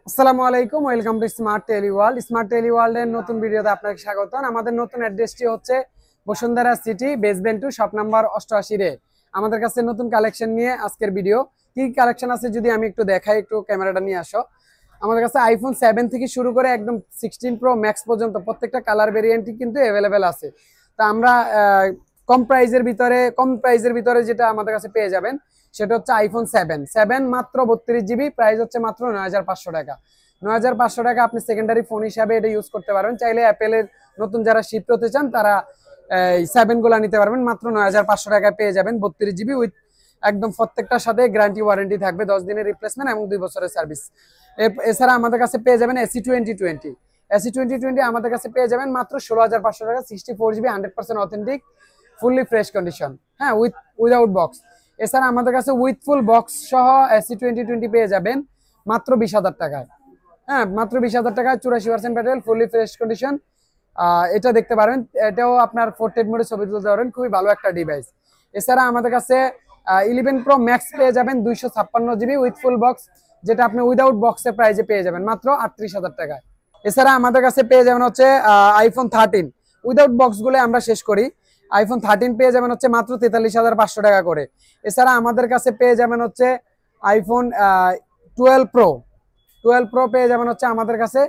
আসসালামু আলাইকুম, welcome to smart tele world. Smart tele ওয়ার্ল্ডের নতুন ভিডিওতে আপনাকে স্বাগতম। আমাদের নতুন অ্যাড্রেসটি হচ্ছে Bashundhara city basement 2 shop number 88 রে। আমাদের কাছে নতুন কালেকশন নিয়ে আজকের ভিডিও। কি কালেকশন আছে যদি আমি একটু দেখাই, একটু ক্যামেরাটা নিয়ে আসো। আমাদের কাছে আইফোন 7 থেকে শুরু করে একদম 16 প্রো ম্যাক্স পর্যন্ত প্রত্যেকটা কালার ভেরিয়েন্টই কিন্তু অ্যাভেলেবেল আছে। তা আমরা কম প্রাইজের ভিতরে যেটা আমাদের কাছে পেয়ে যাবেন সেটা হচ্ছে আইফোন 7 মাত্র 32 জিবি, প্রাইস হচ্ছে মাত্র 9500 টাকা। 9500 টাকা আপনি সেকেন্ডারি ফোন হিসাবে এটা ইউজ করতে পারবেন। চাইলে অ্যাপেলের নতুন যারা শিফট হতে চান তারা 7 গুলা নিতে পারবেন, মাত্র 9500 টাকায় পেয়ে যাবেন 32 জিবি উইথ একদম প্রত্যেকটার সাথে গ্যারান্টি ওয়ারেন্টি থাকবে, 10 দিনের রিপ্লেসমেন্ট এবং 2 বছরের সার্ভিস। এছাড়া আমাদের কাছে পেয়ে যাবেন এসি 2020 আমাদের কাছে পেয়ে যাবেন মাত্র 16500 টাকা, 64 GB 100% authentic fully fresh condition, হ্যাঁ উইদাউট বক্স। এছাড়া আমাদের কাছে উইথ ফুল বক্স সহ এসি 2020 পেয়ে যাবেন মাত্র 20,000 টাকায়, হ্যাঁ মাত্র 20,000 টাকায় 84% ব্যাটারি ফুললি ফ্রেশ কন্ডিশন। এটা দেখতে পারেন, এটাও আপনার পোর্ট্রেট মোডে ছবি তুলতে পারবেন, খুবই ভালো একটা ডিভাইস। এছাড়া আমাদের কাছে 11 প্রো ম্যাক্স পেয়ে যাবেন 256 জিবি উইথ ফুল বক্স, যেটা আপনি উইদাউট বক্সের প্রাইজে পেয়ে যাবেন মাত্র 38,000 টাকায়। এছাড়া আমাদের কাছে পেয়ে যাবেন হচ্ছে আইফোন 13 উইদাউট বক্স গুলো আমরা শেষ করি। আইফোন 13 পেয়ে যাবেন হচ্ছে মাত্র 43,500 টাকা করে। এছাড়া আমাদের কাছে পেয়ে যাবেন হচ্ছে আইফোন 12 প্রো পেয়ে যাবেন হচ্ছে আমাদের কাছে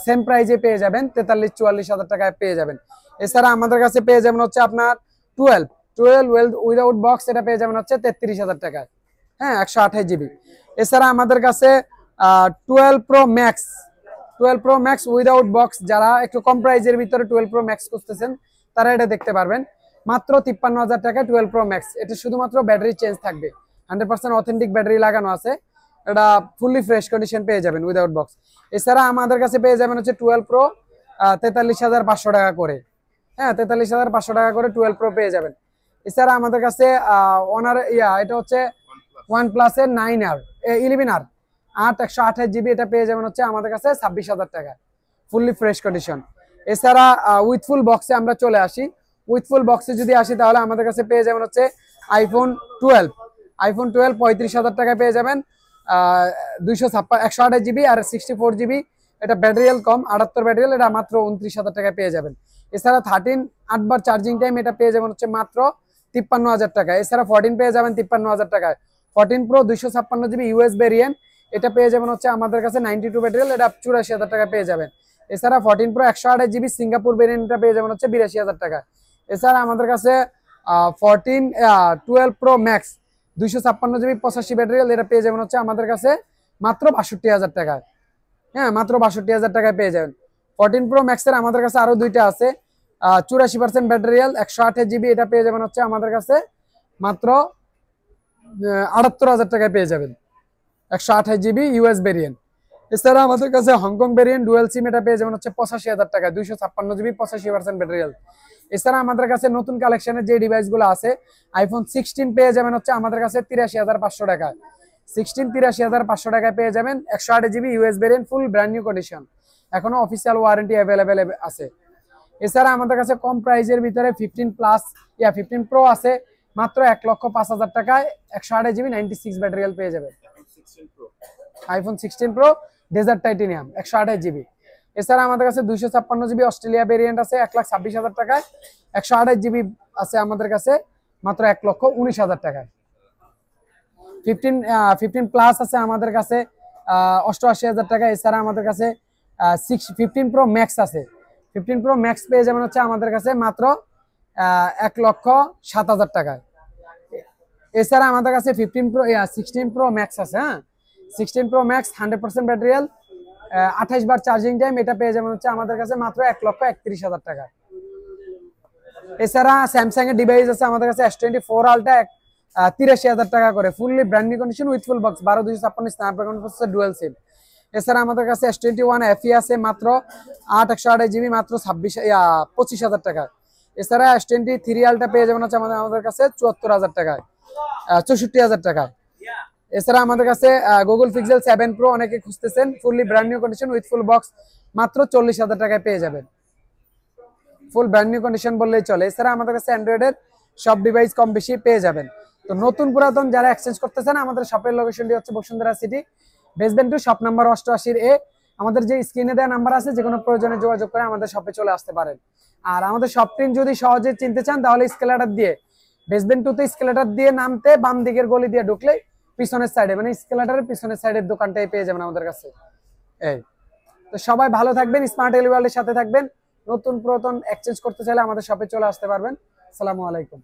সেম প্রাইজে পেয়ে যাবেন 43-44 হাজার টাকায় পেয়ে যাবেন। এছাড়া আমাদের কাছে পেয়ে যাবেন হচ্ছে আপনার 12 উইদাউট বক্স, এটা পেয়ে যাবেন হচ্ছে 33,000 টাকায়, হ্যাঁ 128 জিবি। এছাড়া আমাদের কাছে 12 প্রো ম্যাক্স উইদাউট বক্স, যারা একটু কম প্রাইজের ভিতরে 12 প্রো ম্যাক্স খুঁজতেছেন তারা এটা দেখতে পারবেন মাত্র 53,000 টাকায় 12 প্রো ম্যাক্স। এটা শুধুমাত্র ব্যাটারি চেঞ্জ থাকবে, 100% অথেন্টিক ব্যাটারি লাগানো আছে, এটা ফুললি ফ্রেশ কন্ডিশন পেয়ে যাবেন উইদাউট বক্স। এছাড়া আমাদের কাছে পেয়ে যাবেন হচ্ছে 12 প্রো 43,500 টাকা করে, হ্যাঁ 43,500 টাকা করে 12 প্রো পেয়ে যাবেন। এছাড়া আমাদের কাছে এটা হচ্ছে ওয়ান প্লাসের 11R 128 জিবি, এটা পেয়ে যাবেন হচ্ছে আমাদের কাছে 26,000 টাকা ফুললি ফ্রেশ কন্ডিশন। এছাড়া উইথ ফুল বক্সে আমরা চলে আসি। উইথ ফুল বক্সে যদি আসি তাহলে আমাদের কাছে পেয়ে যাবেন হচ্ছে আইফোন 12 35,000 টাকায় পেয়ে যাবেন 128 জিবি আর 64 জিবি, এটা ব্যাটারিয়াল কম 78 ব্যাটারিয়াল, এটা মাত্র 29,000 টাকায় পেয়ে যাবেন। এছাড়া 13 8 বার চার্জিং টাইম, এটা পেয়ে যাবেন হচ্ছে মাত্র 53,000 টাকা। এছাড়া 14 পেয়ে যাবেন 53,000 টাকায়। 14 প্রো 256 জিবি ইউএস ভেরিয়েন্ট, এটা পেয়ে যাবেন হচ্ছে আমাদের কাছে 92 ব্যাটারিয়াল, এটা 84,000 টাকা পেয়ে যাবেন। এছাড়া 14 প্রো 128 জিবি সিঙ্গাপুর ভেরিয়েন্টটা পেয়ে যাবেন হচ্ছে 82,000 টাকা। এছাড়া আমাদের কাছে 12 প্রো ম্যাক্স 256 জিবি 85 ব্যাটারিয়াল, এটা পেয়ে যাবেন হচ্ছে আমাদের কাছে মাত্র 62,000 টাকায়, হ্যাঁ মাত্র 62,000 টাকায় পেয়ে যাবেন। 14 প্রো ম্যাক্সের আমাদের কাছে আরো দুইটা আছে, 84% ব্যাটারিয়াল 128 জিবি, এটা পেয়ে যাবেন হচ্ছে আমাদের কাছে মাত্র 78,000 টাকায় পেয়ে যাবেন 128 জিবি ইউএস ভেরিয়েন্ট। এছাড়া আমাদের কাছে হংকং ভেরিয়েন্ট ডুয়াল সিম, এটা পেয়ে যাবেন হচ্ছে 85,000 টাকা 256 জিবি 85% ব্যাটারিয়াল। এছাড়া আমাদের কাছে নতুন কালেকশনের যে ডিভাইস গুলো আছে, আইফোন 16 পেয়ে যাবেন হচ্ছে আমাদের কাছে 83,500 টাকায়। 16 83,500 টাকায় পেয়ে যাবেন 128 জিবি ইউএস ভেরিয়েন্ট ফুল ব্র্যান্ড নিউ কন্ডিশন, এখনো অফিসিয়াল ওয়ারেন্টি অ্যাভেলেবেল আছে। এছাড়া আমাদের কাছে কম প্রাইজের ভিতরে 15 প্রো আছে মাত্র 1,05,000 টাকায় 128 জিবি 96 ব্যাটারিয়াল পেয়ে যাবে। IPhone 16 pro dessert titanium 128 GB. এছাড়া আমাদের কাছে 256 জিবি অস্ট্রেলিয়া ভেরিয়েন্ট আছে 1,26,000 টাকায়। 128 জিবি আছে আমাদের কাছে মাত্র 1,19,000 টাকায়। 15 প্লাস আছে আমাদের কাছে 88,000 টাকা। এছাড়া আমাদের কাছে 15 প্রো ম্যাক্স আছে, 15 প্রো ম্যাক্স পেয়ে যাবেন হচ্ছে আমাদের কাছে মাত্র 1,07,000 টাকায়। এছাড়া আমাদের কাছে 16 প্রো ম্যাক্স আছে, হ্যাঁ 16 প্রো ম্যাক্স 100% ব্যাটারিয়াল 28 বার চার্জিং টাইম, এটা পেয়ে যাবেন হচ্ছে আমাদের কাছে মাত্র 1,31,000 টাকা। এছাড়া স্যামসাং এর ডিভাইস আছে আমাদের কাছে S24 আলট্রা 83,000 টাকা করে fully brand new condition with full box 12/256 Snapdragon processor dual SIM. এছাড়া আমাদের কাছে S21 FE আছে মাত্র 128 জিবি মাত্র 25,000 টাকা। এছাড়া S23 আলট্রা পেয়ে যাবেন হচ্ছে আমাদের কাছে 74,000 টাকায় 64,000 টাকায়। এছাড়া আমাদের কাছে গুগল পিক্সেল 7 প্রো অনেকে খুঁজতেছেন, fully brand new condition with full box মাত্র 40,000 টাকায় পেয়ে যাবেন, ফুল ব্র্যান্ড নিউ কন্ডিশন বললেই চলে। এছাড়া আমাদের কাছে অ্যান্ড্রয়েডের সব ডিভাইস কম বেশি পেয়ে যাবেন। তো নতুন পুরাতন যারা এক্সচেঞ্জ করতেছেন, আমাদের শপের লোকেশনটি হচ্ছে Bashundhara city basement 2 shop number 88 এ। আমাদের যে স্ক্রিনে দেওয়া নাম্বার আছে, যে কোনো প্রয়োজনে যোগাযোগ করে আমাদের শপে চলে আসতে পারেন। আর আমাদের শপটি যদি সহজে চিনতে চান তাহলে স্কেলেটর দিয়ে বেসমেন্ট 2 তে স্কেলেটর দিয়ে নামতে বাম দিকের গলি দিয়ে ঢুকলে পিছনের সাইডে, মানে স্কেলেটরের পিছনের সাইডের দোকানটাই পেয়ে যাবেন আমাদের কাছে। এই তো সবাই ভালো থাকবেন, স্মার্ট এলিওয়ার্ল্ডের সাথে থাকবেন। নতুন পুরাতন এক্সচেঞ্জ করতে চাইলে আমাদের শপে চলে আসতে পারবেন। আসসালামু আলাইকুম।